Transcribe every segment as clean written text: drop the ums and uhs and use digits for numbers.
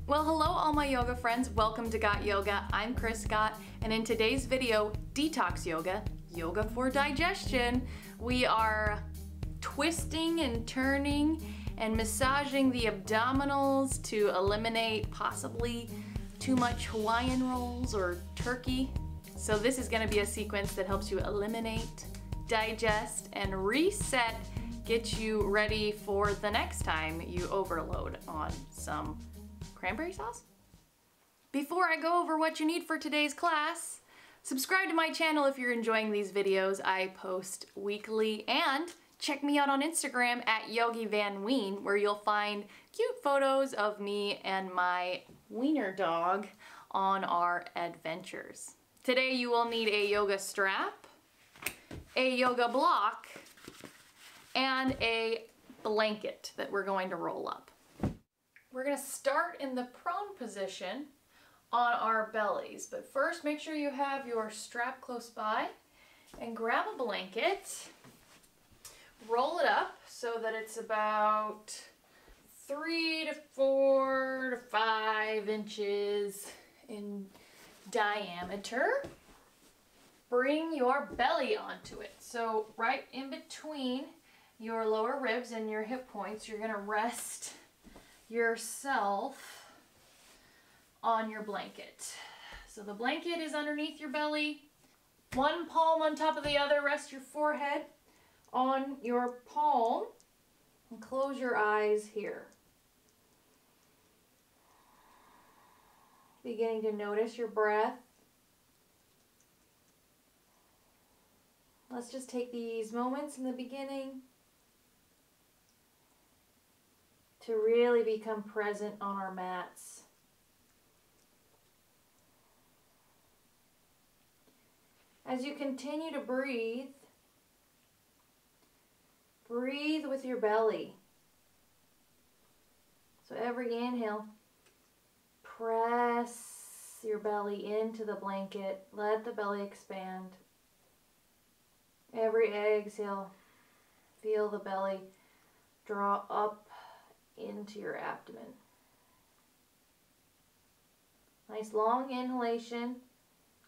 Well, hello all my yoga friends. Welcome to Got Yoga. I'm Chris Scott, and in today's video, Detox Yoga, yoga for digestion, we are twisting and turning and massaging the abdominals to eliminate possibly too much Hawaiian rolls or turkey. So this is going to be a sequence that helps you eliminate, digest, and reset, get you ready for the next time you overload on some cranberry sauce. Before I go over what you need for today's class, subscribe to my channel if you're enjoying these videos. I post weekly, and check me out on Instagram at Yogi Van Ween, where you'll find cute photos of me and my wiener dog on our adventures. Today you will need a yoga strap, a yoga block, and a blanket that we're going to roll up. We're going to start in the prone position on our bellies, but first make sure you have your strap close by and grab a blanket, roll it up so that it's about 3 to 4 to 5 inches in diameter. Bring your belly onto it. So right in between your lower ribs and your hip points, you're going to rest yourself on your blanket. So the blanket is underneath your belly. One palm on top of the other. Rest your forehead on your palm and close your eyes here. Beginning to notice your breath. Let's just take these moments in the beginning to really become present on our mats. As you continue to breathe, breathe with your belly. So every inhale, press your belly into the blanket. Let the belly expand. Every exhale, feel the belly draw up into your abdomen. Nice long inhalation,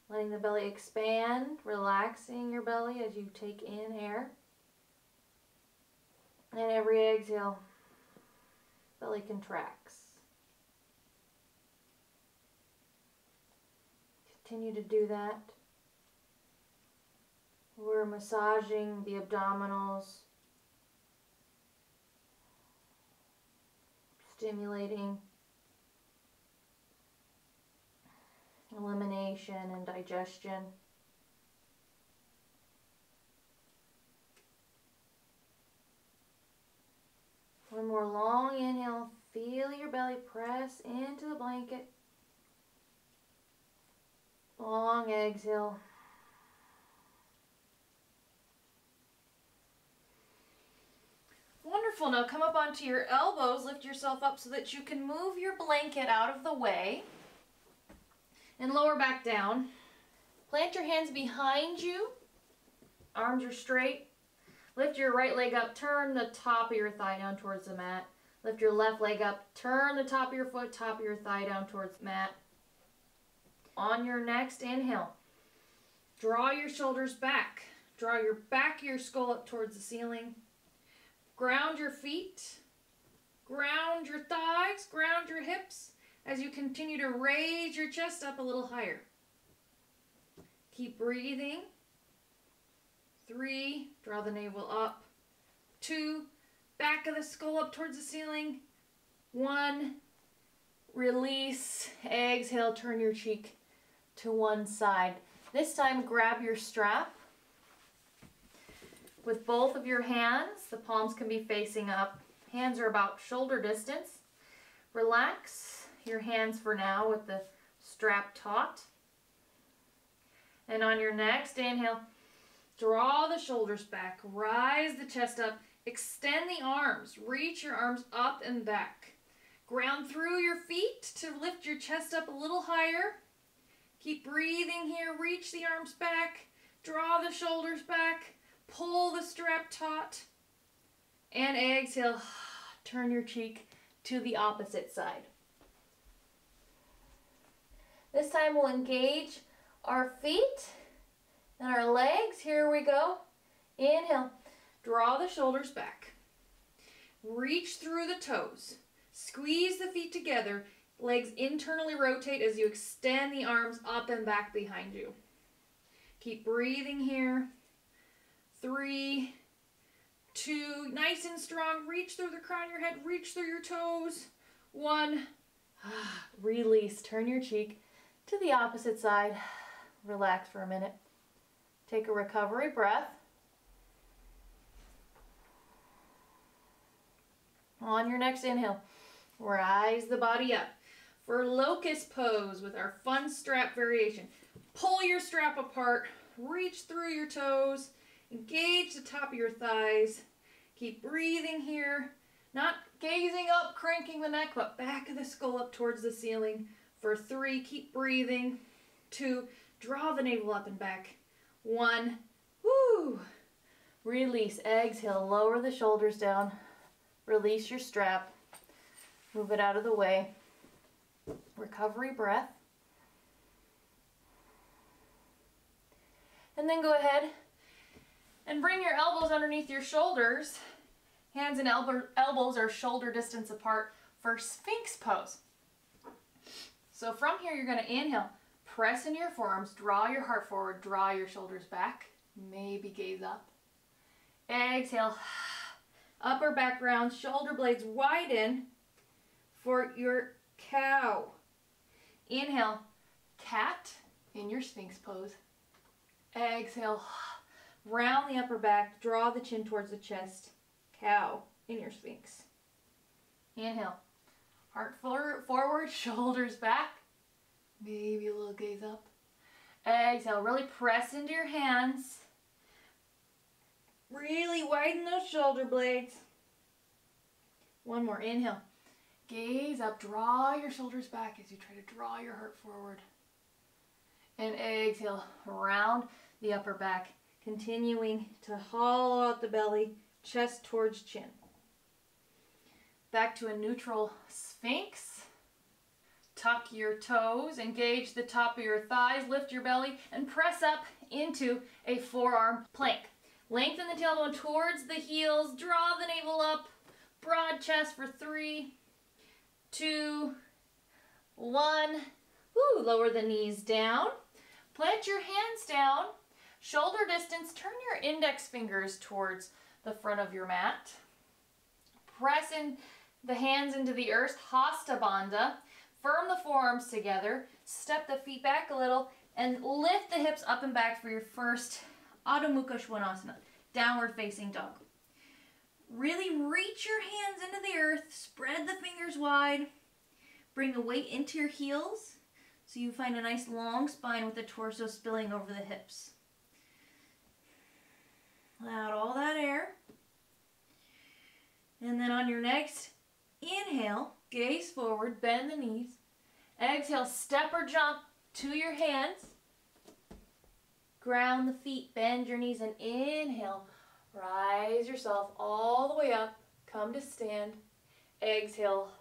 letting the belly expand, relaxing your belly as you take in air. And every exhale, belly contracts. Continue to do that. We're massaging the abdominals, stimulating elimination and digestion. One more long inhale. Feel your belly press into the blanket. Long exhale. Wonderful. Now come up onto your elbows, lift yourself up so that you can move your blanket out of the way and lower back down. Plant your hands behind you. Arms are straight. Lift your right leg up, turn the top of your thigh down towards the mat. Lift your left leg up, turn the top of your foot, top of your thigh down towards the mat. On your next inhale, draw your shoulders back. Draw your back of your skull up towards the ceiling. Ground your feet, ground your thighs, ground your hips as you continue to raise your chest up a little higher. Keep breathing. 3, draw the navel up. 2, back of the skull up towards the ceiling. 1, release, exhale, turn your cheek to one side. This time grab your strap. With both of your hands, the palms can be facing up. Hands are about shoulder distance. Relax your hands for now with the strap taut. And on your next inhale, draw the shoulders back, rise the chest up, extend the arms, reach your arms up and back. Ground through your feet to lift your chest up a little higher. Keep breathing here, reach the arms back, draw the shoulders back. Pull the strap taut and exhale. Turn your cheek to the opposite side. This time we'll engage our feet and our legs. Here we go. Inhale. Draw the shoulders back. Reach through the toes. Squeeze the feet together. Legs internally rotate as you extend the arms up and back behind you. Keep breathing here. 3, 2, nice and strong. Reach through the crown of your head. Reach through your toes. 1. Release. Turn your cheek to the opposite side. Relax for a minute. Take a recovery breath. On your next inhale, rise the body up for locust pose with our fun strap variation. Pull your strap apart, reach through your toes, engage the top of your thighs. Keep breathing here, not gazing up, cranking the neck, but back of the skull up towards the ceiling. For 3, keep breathing. 2, draw the navel up and back. 1, woo. Release, exhale, lower the shoulders down. Release your strap. Move it out of the way. Recovery breath. And then go ahead and bring your elbows underneath your shoulders. Hands and elbows are shoulder distance apart for Sphinx pose. So from here, you're going to inhale. Press into your forearms. Draw your heart forward. Draw your shoulders back. Maybe gaze up. Exhale. Upper back round, shoulder blades widen for your cow. Inhale, cat in your Sphinx pose. Exhale, round the upper back, draw the chin towards the chest. Cow in your Sphinx. Inhale, heart forward, shoulders back. Maybe a little gaze up. Exhale, really press into your hands. Really widen those shoulder blades. One more. Inhale. Gaze up. Draw your shoulders back as you try to draw your heart forward. And exhale. Round the upper back. Continuing to hollow out the belly. Chest towards chin. Back to a neutral Sphinx. Tuck your toes. Engage the top of your thighs. Lift your belly. And press up into a forearm plank. Lengthen the tailbone towards the heels. Draw the navel up. Broad chest for 3, 2, 1. Woo, lower the knees down. Plant your hands down. Shoulder distance. Turn your index fingers towards the front of your mat. Press in the hands into the earth. Hasta Bandha. Firm the forearms together. Step the feet back a little. And lift the hips up and back for your first Adho Mukha Svanasana, downward facing dog. Really reach your hands into the earth, spread the fingers wide, bring the weight into your heels so you find a nice long spine with the torso spilling over the hips. Let out all that air. And then on your next inhale, gaze forward, bend the knees. Exhale, step or jump to your hands. Ground the feet, bend your knees, and inhale. Rise yourself all the way up. Come to stand. Exhale,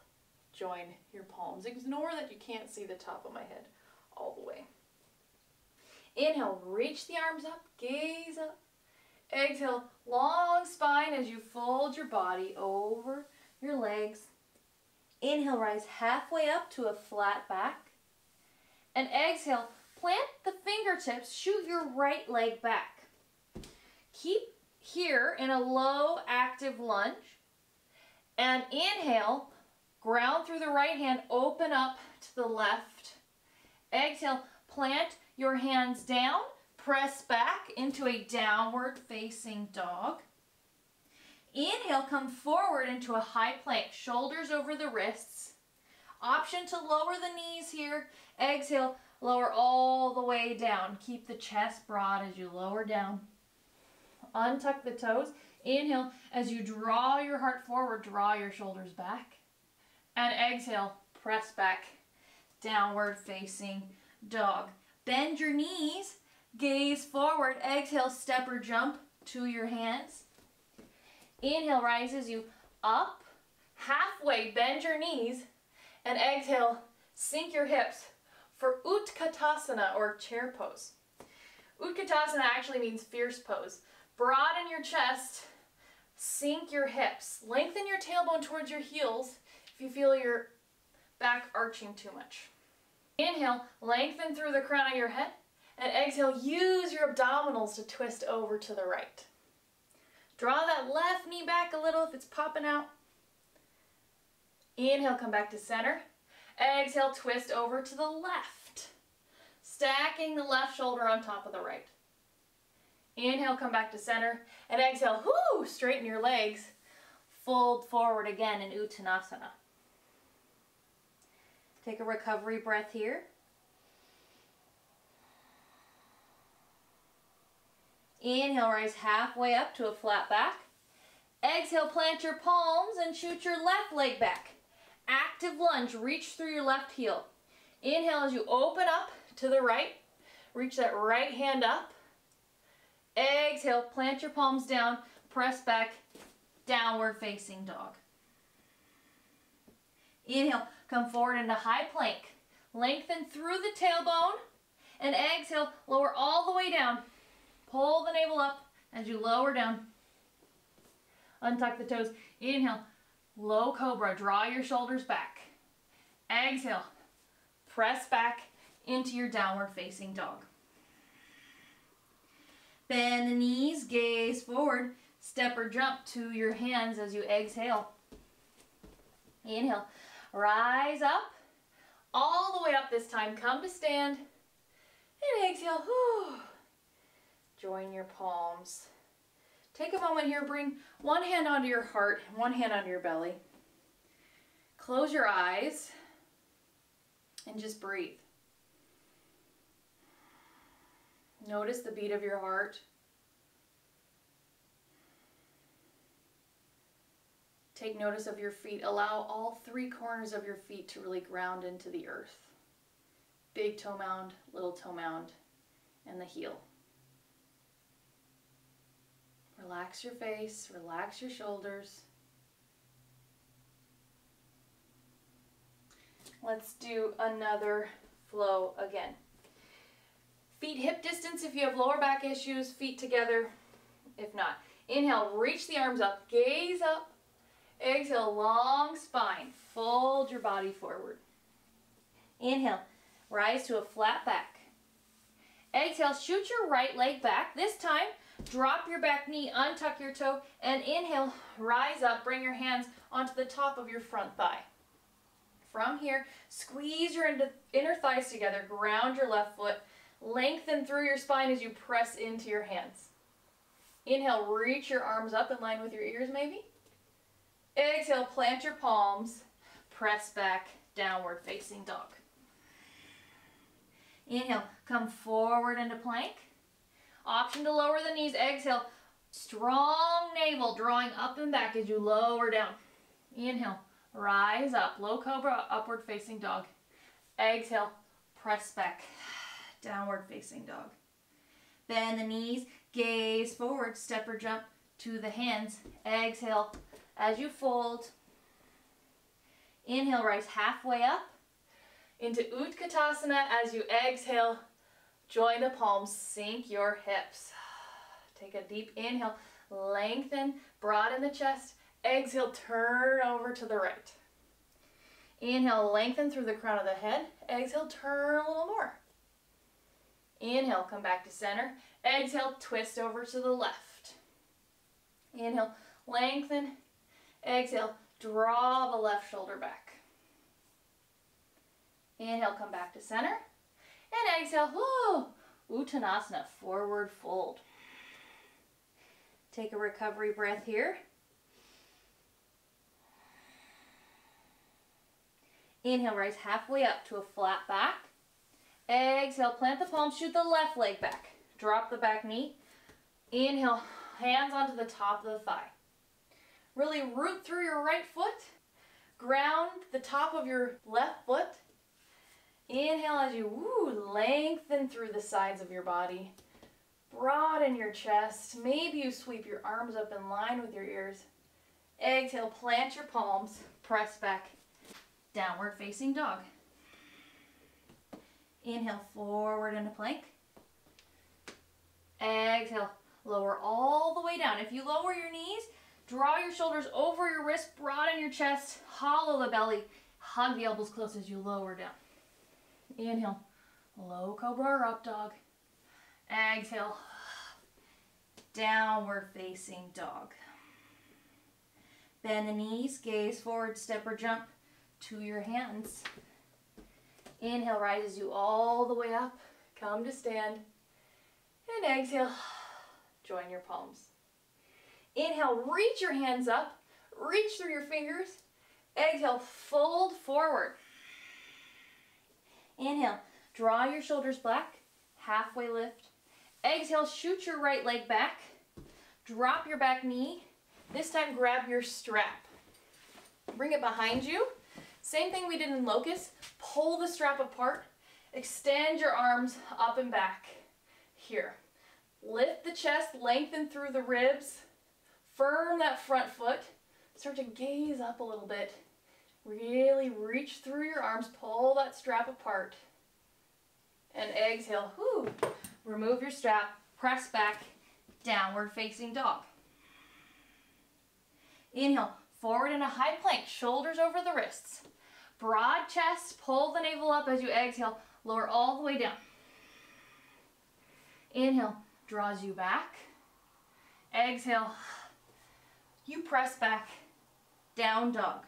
join your palms. Ignore that you can't see the top of my head all the way. Inhale, reach the arms up, gaze up. Exhale, long spine as you fold your body over your legs. Inhale, rise halfway up to a flat back. And exhale, plant the fingertips, shoot your right leg back. Keep here in a low active lunge. And inhale, ground through the right hand, open up to the left. Exhale, plant your hands down, press back into a downward facing dog. Inhale, come forward into a high plank, shoulders over the wrists. Option to lower the knees here. Exhale, lower all the way down. Keep the chest broad as you lower down. Untuck the toes. Inhale, as you draw your heart forward, draw your shoulders back. And exhale, press back, downward facing dog. Bend your knees, gaze forward. Exhale, step or jump to your hands. Inhale, rises you up, halfway, bend your knees. And exhale, sink your hips for Utkatasana, or chair pose. Utkatasana actually means fierce pose. Broaden your chest, sink your hips, lengthen your tailbone towards your heels if you feel your back arching too much. Inhale, lengthen through the crown of your head, and exhale, use your abdominals to twist over to the right. Draw that left knee back a little if it's popping out. Inhale, come back to center. Exhale, twist over to the left. Stacking the left shoulder on top of the right. Inhale, come back to center. And exhale, straighten your legs. Fold forward again in Uttanasana. Take a recovery breath here. Inhale, rise halfway up to a flat back. Exhale, plant your palms and shoot your left leg back. Active lunge, reach through your left heel. Inhale as you open up to the right. Reach that right hand up. Exhale, plant your palms down, press back, downward facing dog. Inhale, come forward into high plank. Lengthen through the tailbone, and exhale, lower all the way down. Pull the navel up as you lower down. Untuck the toes. Inhale, low cobra, draw your shoulders back. Exhale, press back into your downward facing dog. Bend the knees, gaze forward, step or jump to your hands as you exhale. Inhale, rise up, all the way up this time. Come to stand, and exhale. Join your palms. Take a moment here, bring one hand onto your heart, one hand onto your belly. Close your eyes, and just breathe. Notice the beat of your heart. Take notice of your feet. Allow all three corners of your feet to really ground into the earth. Big toe mound, little toe mound, and the heel. Relax your face, relax your shoulders. Let's do another flow again. Feet hip distance if you have lower back issues, feet together if not. Inhale, reach the arms up, gaze up. Exhale, long spine, fold your body forward. Inhale, rise to a flat back. Exhale, shoot your right leg back. This time, drop your back knee, untuck your toe, and inhale, rise up, bring your hands onto the top of your front thigh. From here, squeeze your inner thighs together, ground your left foot, lengthen through your spine as you press into your hands. Inhale, reach your arms up in line with your ears maybe. Exhale, plant your palms, press back, downward facing dog. Inhale, come forward into plank. Option to lower the knees. Exhale, strong navel drawing up and back as you lower down. Inhale, rise up, low cobra, upward facing dog. Exhale, press back, downward facing dog. Bend the knees, gaze forward, step or jump to the hands. Exhale as you fold. Inhale, rise halfway up into Utkatasana. As you exhale, join the palms, sink your hips. Take a deep inhale, lengthen, broaden the chest. Exhale, turn over to the right. Inhale, lengthen through the crown of the head. Exhale, turn a little more. Inhale, come back to center. Exhale, twist over to the left. Inhale, lengthen. Exhale, draw the left shoulder back. Inhale, come back to center. And exhale, Uttanasana, forward fold. Take a recovery breath here. Inhale, rise halfway up to a flat back. Exhale, plant the palms, shoot the left leg back. Drop the back knee. Inhale, hands onto the top of the thigh. Really root through your right foot. Ground the top of your left foot. Inhale as you lengthen through the sides of your body. Broaden your chest. Maybe you sweep your arms up in line with your ears. Exhale, plant your palms, press back, downward facing dog. Inhale, forward into plank. Exhale, lower all the way down. If you lower your knees, draw your shoulders over your wrist, broaden your chest, hollow the belly, hug the elbows close as you lower down. Inhale, low cobra or up dog. Exhale, downward facing dog. Bend the knees, gaze forward, step or jump to your hands. Inhale, rises you all the way up, come to stand. And exhale, join your palms. Inhale, reach your hands up, reach through your fingers. Exhale, fold forward. Inhale, draw your shoulders back, halfway lift. Exhale, shoot your right leg back. Drop your back knee. This time grab your strap. Bring it behind you. Same thing we did in locust. Pull the strap apart. Extend your arms up and back. Here. Lift the chest, lengthen through the ribs. Firm that front foot. Start to gaze up a little bit. Really reach through your arms. Pull that strap apart. And exhale. Whew. Remove your strap. Press back. Downward facing dog. Inhale, forward in a high plank, shoulders over the wrists. Broad chest, pull the navel up as you exhale, lower all the way down. Inhale, draws you back. Exhale, you press back, down dog.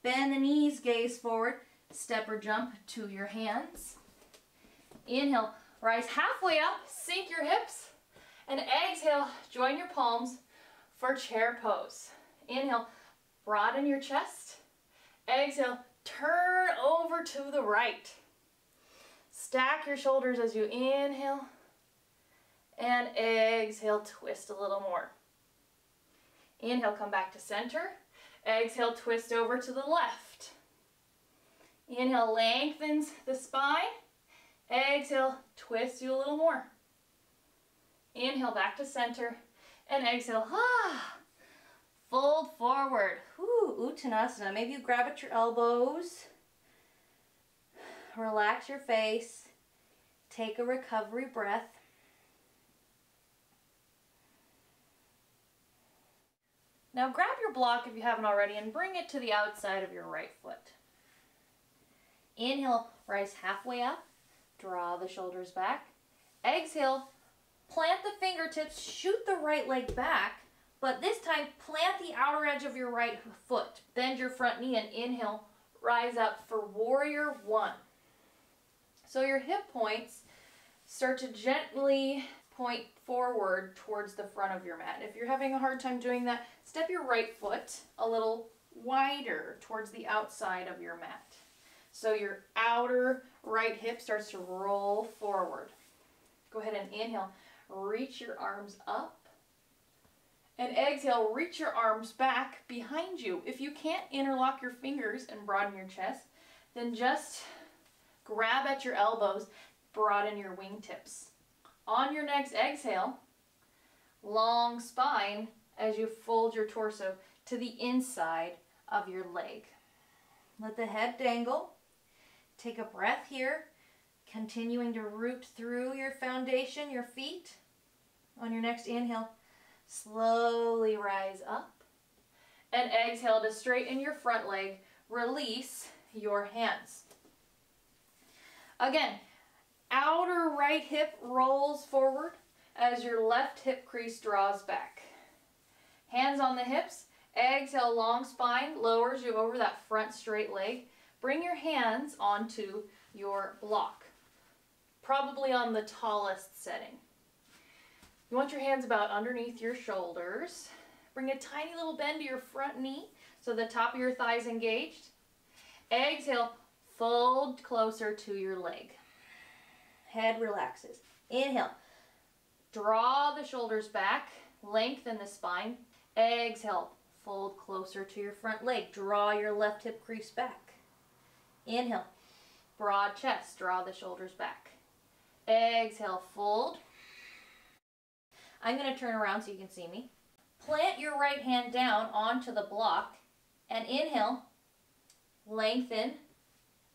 Bend the knees, gaze forward, step or jump to your hands. Inhale, rise halfway up, sink your hips, and exhale, join your palms for chair pose. Inhale, broaden your chest. Exhale, turn over to the right. Stack your shoulders as you inhale. And exhale, twist a little more. Inhale, come back to center. Exhale, twist over to the left. Inhale, lengthens the spine. Exhale, twist you a little more. Inhale, back to center. And exhale, fold forward. Uttanasana. Maybe you grab at your elbows. Relax your face. Take a recovery breath. Now grab your block if you haven't already and bring it to the outside of your right foot. Inhale, rise halfway up. Draw the shoulders back. Exhale, plant the fingertips, shoot the right leg back, but this time plant the outer edge of your right foot. Bend your front knee and inhale, rise up for warrior one. So your hip points start to gently point forward towards the front of your mat. If you're having a hard time doing that, step your right foot a little wider towards the outside of your mat. So your outer right hip starts to roll forward. Go ahead and inhale. Reach your arms up. And exhale, reach your arms back behind you. If you can't interlock your fingers and broaden your chest, then just grab at your elbows, broaden your wingtips. On your next exhale, long spine as you fold your torso to the inside of your leg. Let the head dangle. Take a breath here. Continuing to root through your foundation, your feet. On your next inhale, slowly rise up. And exhale to straighten your front leg. Release your hands. Again, outer right hip rolls forward as your left hip crease draws back. Hands on the hips. Exhale, long spine lowers you over that front straight leg. Bring your hands onto your block, probably on the tallest setting. You want your hands about underneath your shoulders. Bring a tiny little bend to your front knee so the top of your thigh is engaged. Exhale, fold closer to your leg. Head relaxes. Inhale, draw the shoulders back, lengthen the spine. Exhale, fold closer to your front leg. Draw your left hip crease back. Inhale, broad chest, draw the shoulders back. Exhale, fold. I'm going to turn around so you can see me. Plant your right hand down onto the block and inhale, lengthen,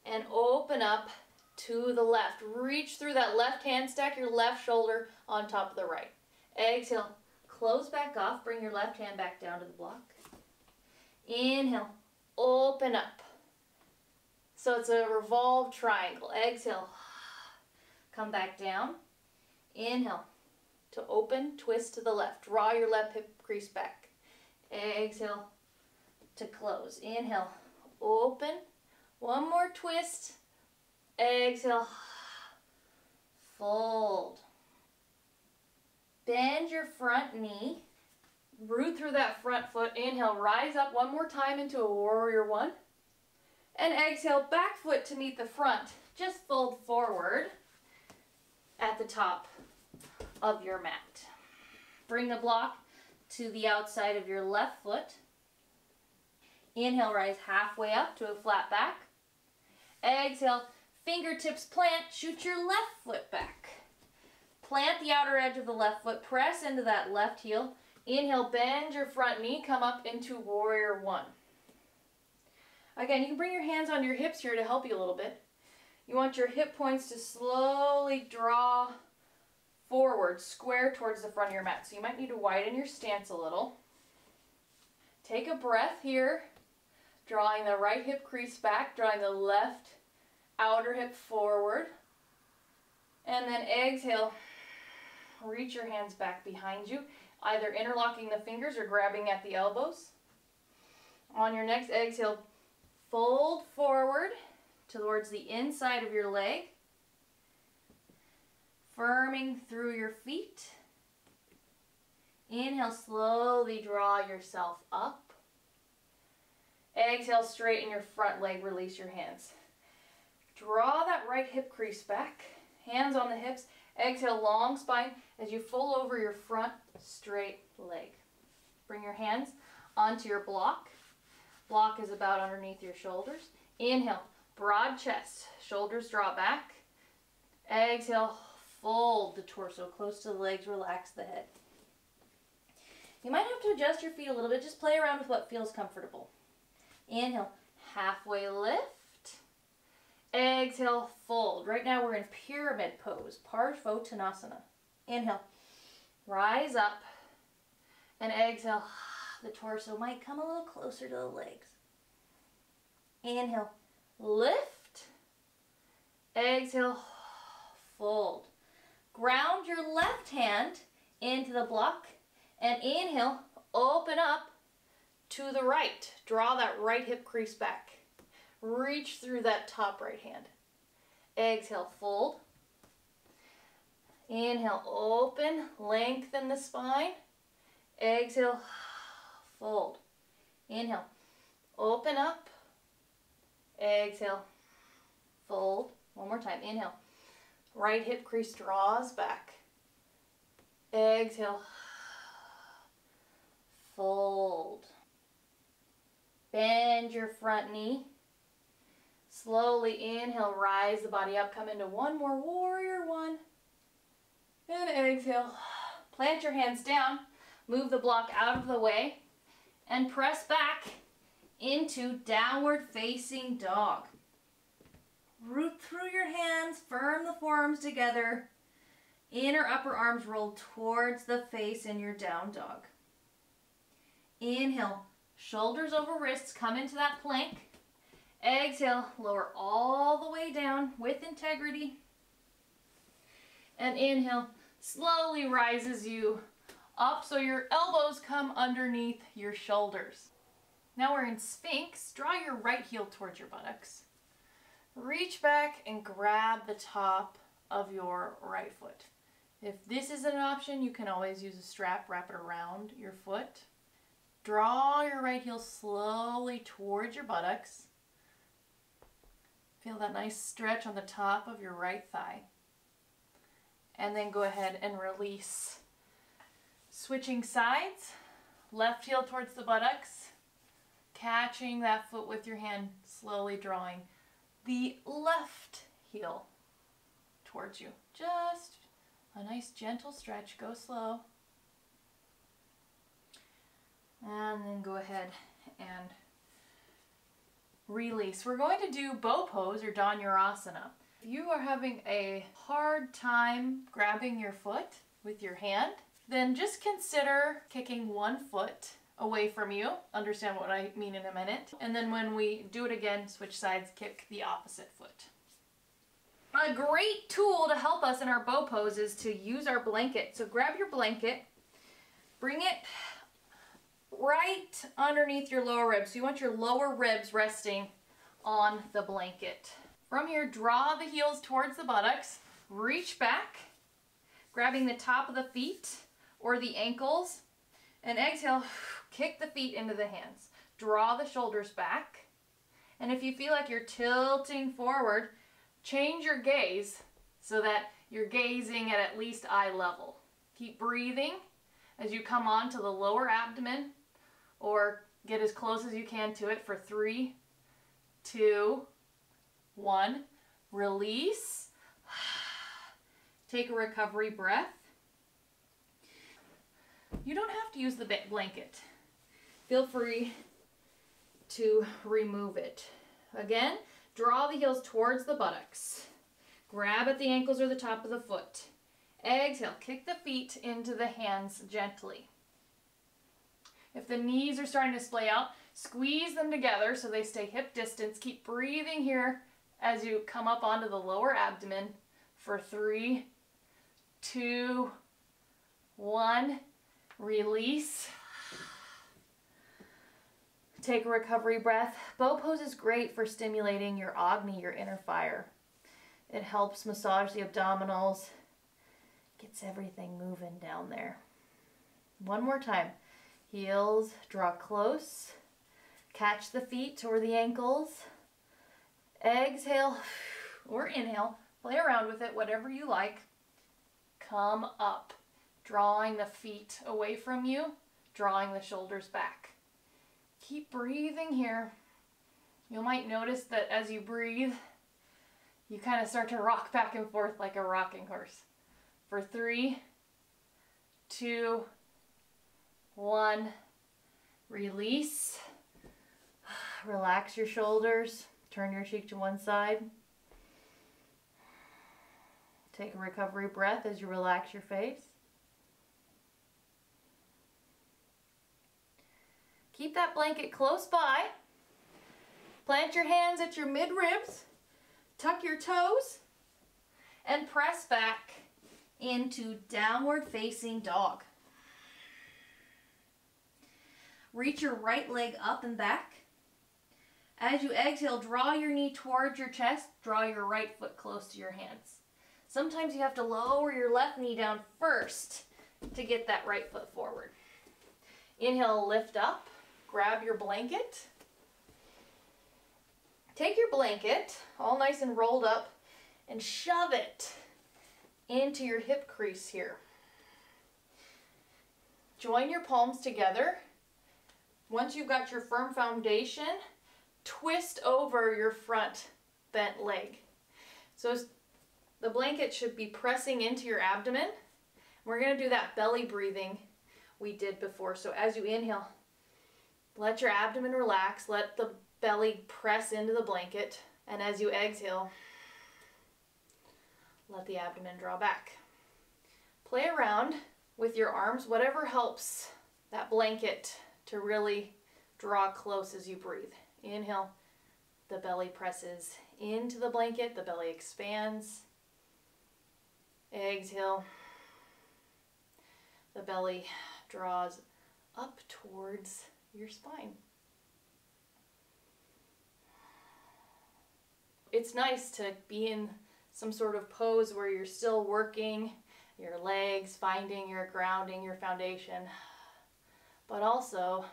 and open up to the left. Reach through that left hand, stack your left shoulder on top of the right. Exhale, close back off, bring your left hand back down to the block. Inhale, open up. So it's a revolved triangle. Exhale, come back down. Inhale, to open, twist to the left. Draw your left hip crease back. Exhale, to close. Inhale, open. One more twist. Exhale, fold. Bend your front knee. Root through that front foot. Inhale, rise up one more time into a warrior one. And exhale, back foot to meet the front. Just fold forward at the top of your mat. Bring the block to the outside of your left foot. Inhale, rise halfway up to a flat back. Exhale, fingertips plant, shoot your left foot back. Plant the outer edge of the left foot, press into that left heel. Inhale, bend your front knee, come up into warrior one. Again, you can bring your hands on your hips here to help you a little bit. You want your hip points to slowly draw forward, square towards the front of your mat. So you might need to widen your stance a little. Take a breath here, drawing the right hip crease back, drawing the left outer hip forward. And then exhale, reach your hands back behind you, either interlocking the fingers or grabbing at the elbows. On your next exhale, fold forward towards the inside of your leg, firming through your feet. Inhale, slowly draw yourself up. Exhale, straighten your front leg, release your hands. Draw that right hip crease back, hands on the hips. Exhale, long spine as you fold over your front straight leg. Bring your hands onto your block. Block is about underneath your shoulders. Inhale, broad chest, shoulders draw back. Exhale, fold the torso close to the legs, relax the head. You might have to adjust your feet a little bit, just play around with what feels comfortable. Inhale, halfway lift. Exhale, fold. Right now we're in pyramid pose, Parshvottanasana. Inhale, rise up, and exhale, the torso might come a little closer to the legs. Inhale, lift. Exhale, fold. Ground your left hand into the block, and inhale, open up to the right. Draw that right hip crease back. Reach through that top right hand. Exhale, fold. Inhale, open, lengthen the spine. Exhale, fold. Inhale, open up. Exhale, fold. One more time. Inhale, right hip crease draws back. Exhale, fold. Bend your front knee. Slowly inhale, rise the body up, come into one more warrior one. And exhale. Plant your hands down, move the block out of the way, and press back into downward facing dog. Root through your hands, firm the forearms together. Inner upper arms roll towards the face in your down dog. Inhale, shoulders over wrists, come into that plank. Exhale, lower all the way down with integrity. And inhale, slowly rises you up so your elbows come underneath your shoulders. Now we're in Sphinx. Draw your right heel towards your buttocks. Reach back and grab the top of your right foot. If this isn't an option, you can always use a strap, wrap it around your foot. Draw your right heel slowly towards your buttocks. Feel that nice stretch on the top of your right thigh. And then go ahead and release. Switching sides, left heel towards the buttocks, catching that foot with your hand, slowly drawing the left heel towards you. Just a nice gentle stretch, go slow. And then go ahead and release. We're going to do bow pose or Dhanurasana. If you are having a hard time grabbing your foot with your hand, then just consider kicking one foot away from you. Understand what I mean in a minute. And then when we do it again, switch sides, kick the opposite foot. A great tool to help us in our bow pose is to use our blanket. So grab your blanket, bring it right underneath your lower ribs. So you want your lower ribs resting on the blanket. From here, draw the heels towards the buttocks, reach back, grabbing the top of the feet or the ankles, and exhale, kick the feet into the hands. Draw the shoulders back, and if you feel like you're tilting forward, change your gaze so that you're gazing at least eye level. Keep breathing as you come on to the lower abdomen, or get as close as you can to it for 3, 2, 1. Release. Take a recovery breath. You don't have to use the blanket. Feel free to remove it. Again, draw the heels towards the buttocks. Grab at the ankles or the top of the foot. Exhale, kick the feet into the hands gently. If the knees are starting to splay out, squeeze them together so they stay hip distance. Keep breathing here as you come up onto the lower abdomen for 3, 2, 1. Release. Take a recovery breath. Bow pose is great for stimulating your Agni, your inner fire. It helps massage the abdominals, gets everything moving down there. One more time. Heels draw close. Catch the feet or the ankles. Exhale or inhale. Play around with it, whatever you like. Come up, drawing the feet away from you, drawing the shoulders back. Keep breathing here. You might notice that as you breathe, you kind of start to rock back and forth like a rocking horse. For 3, 2, 1, release. Relax your shoulders. Turn your cheek to one side. Take a recovery breath as you relax your face. Keep that blanket close by. Plant your hands at your mid-ribs. Tuck your toes. And press back into downward facing dog. Reach your right leg up and back. As you exhale, draw your knee towards your chest. Draw your right foot close to your hands. Sometimes you have to lower your left knee down first to get that right foot forward. Inhale, lift up. Grab your blanket. Take your blanket, all nice and rolled up, and shove it into your hip crease here. Join your palms together. Once you've got your firm foundation, twist over your front bent leg. So the blanket should be pressing into your abdomen. We're going to do that belly breathing we did before. So as you inhale, let your abdomen relax, let the belly press into the blanket, and as you exhale, let the abdomen draw back. Play around with your arms, whatever helps that blanket to really draw close as you breathe. Inhale, the belly presses into the blanket, the belly expands. Exhale, the belly draws up towards your spine. It's nice to be in some sort of pose where you're still working your legs, finding your grounding, your foundation, but also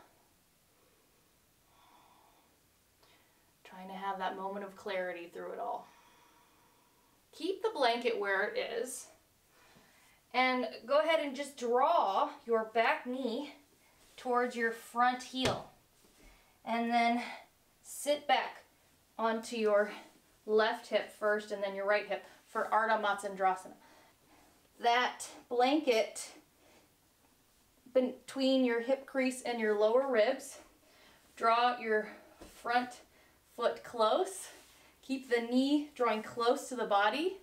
trying to have that moment of clarity through it all. Keep the blanket where it is and go ahead and just draw your back knee towards your front heel, and then sit back onto your left hip first and then your right hip for Ardha Matsyendrasana. That blanket between your hip crease and your lower ribs, draw your front foot close. Keep the knee drawing close to the body.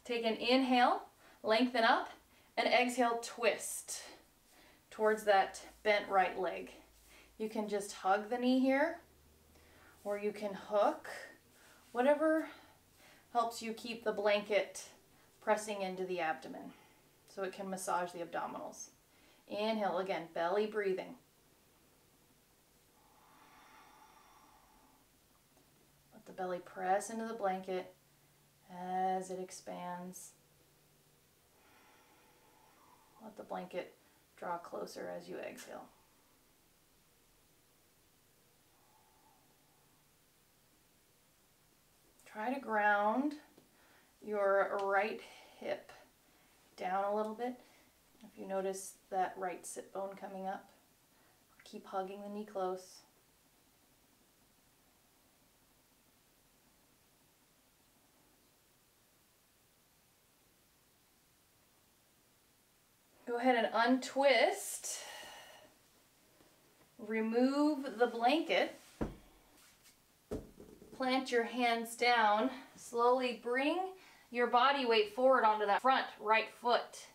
Take an inhale, lengthen up, and exhale, twist towards that bent right leg. You can just hug the knee here, or you can hook, whatever helps you keep the blanket pressing into the abdomen so it can massage the abdominals. Inhale again, belly breathing. Let the belly press into the blanket as it expands. Let the blanket draw closer as you exhale. Try to ground your right hip down a little bit. If you notice that right sit bone coming up, keep hugging the knee close. Go ahead and untwist. Remove the blanket. Plant your hands down. Slowly bring your body weight forward onto that front right foot.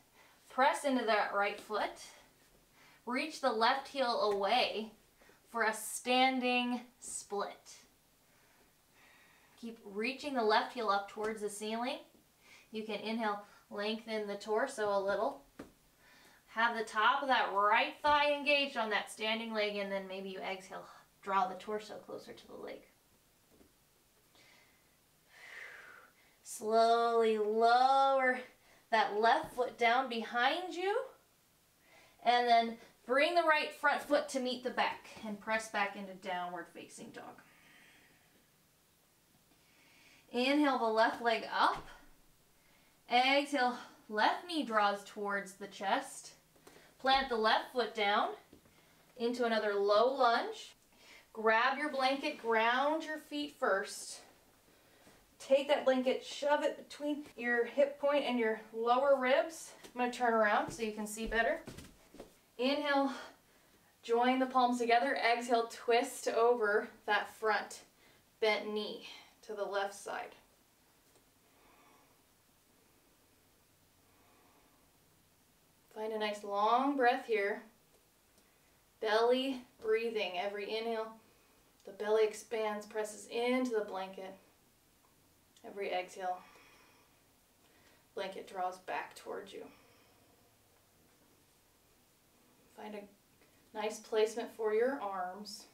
Press into that right foot. Reach the left heel away for a standing split. Keep reaching the left heel up towards the ceiling. You can inhale, lengthen the torso a little. Have the top of that right thigh engaged on that standing leg, and then maybe you exhale, draw the torso closer to the leg. Slowly lower that left foot down behind you, and then bring the right front foot to meet the back and press back into downward facing dog. Inhale the left leg up. Exhale, left knee draws towards the chest. Plant the left foot down into another low lunge. Grab your blanket, ground your feet first. Take that blanket, shove it between your hip point and your lower ribs. I'm going to turn around so you can see better. Inhale, join the palms together. Exhale, twist over that front bent knee to the left side. Find a nice long breath here. Belly breathing. Every inhale, the belly expands, presses into the blanket. Every exhale, blanket draws back towards you. Find a nice placement for your arms.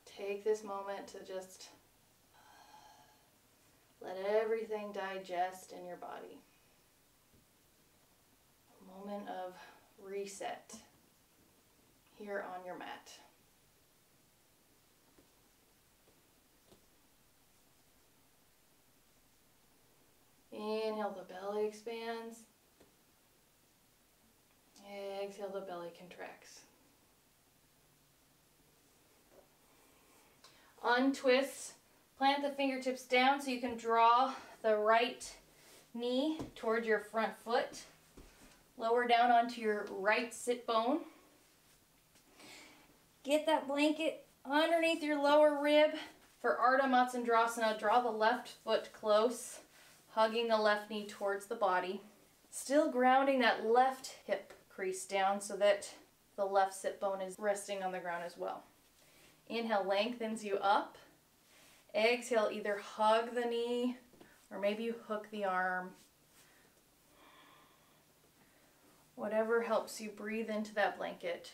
Take this moment to just let everything digest in your body. A moment of reset here on your mat. Inhale, the belly expands. Exhale, the belly contracts. Untwist. Plant the fingertips down so you can draw the right knee towards your front foot. Lower down onto your right sit bone. Get that blanket underneath your lower rib. For Ardha Matsyendrasana, draw the left foot close, hugging the left knee towards the body. Still grounding that left hip crease down so that the left sit bone is resting on the ground as well. Inhale, lengthens you up. Exhale, either hug the knee or maybe you hook the arm. Whatever helps you breathe into that blanket.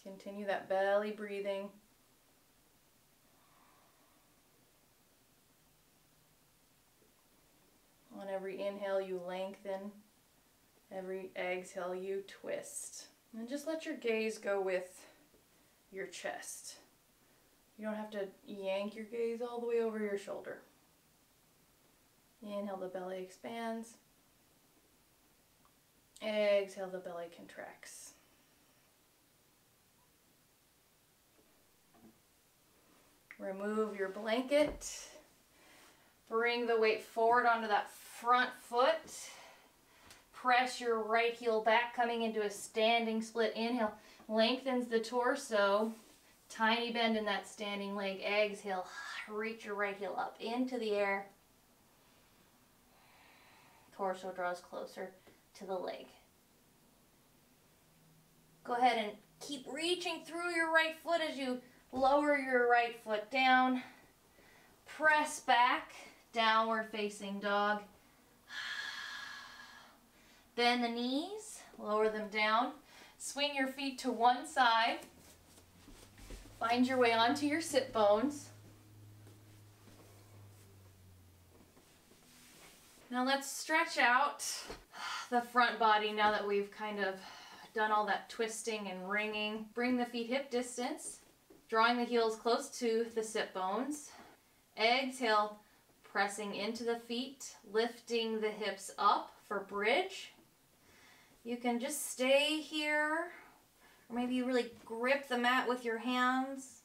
Continue that belly breathing. On every inhale, you lengthen. Every exhale, you twist. And just let your gaze go with your chest. You don't have to yank your gaze all the way over your shoulder. Inhale, the belly expands. Exhale, the belly contracts. Remove your blanket. Bring the weight forward onto that front foot. Press your right heel back, coming into a standing split. Inhale, lengthens the torso. Tiny bend in that standing leg. Exhale, reach your right heel up into the air. Torso draws closer to the leg. Go ahead and keep reaching through your right foot as you lower your right foot down. Press back, downward facing dog. Bend the knees, lower them down. Swing your feet to one side. Find your way onto your sit bones. Now let's stretch out the front body now that we've kind of done all that twisting and wringing. Bring the feet hip distance, drawing the heels close to the sit bones. Exhale, pressing into the feet, lifting the hips up for bridge. You can just stay here, or maybe you really grip the mat with your hands.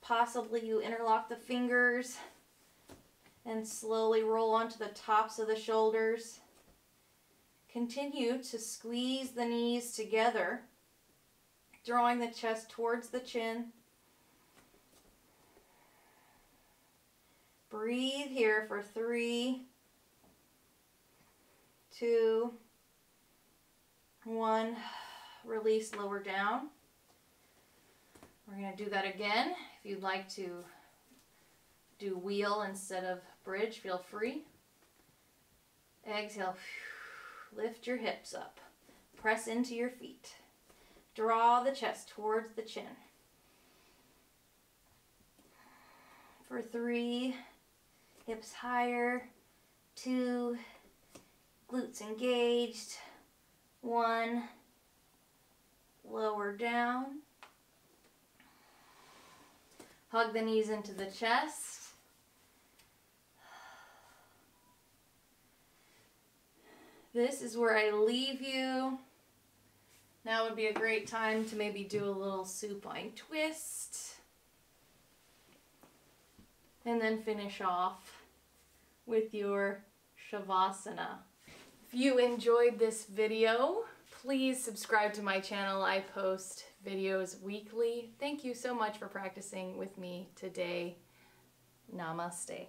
Possibly you interlock the fingers and slowly roll onto the tops of the shoulders. Continue to squeeze the knees together, drawing the chest towards the chin. Breathe here for 3, 2, 1. Release, lower down. We're going to do that again. If you'd like to do wheel instead of bridge, feel free. Exhale. Lift your hips up. Press into your feet. Draw the chest towards the chin. For 3, hips higher. 2, glutes engaged. 1, lower down. Hug the knees into the chest. This is where I leave you. Now would be a great time to maybe do a little supine twist. And then finish off with your Shavasana. If you enjoyed this video, please subscribe to my channel. I post videos weekly. Thank you so much for practicing with me today. Namaste.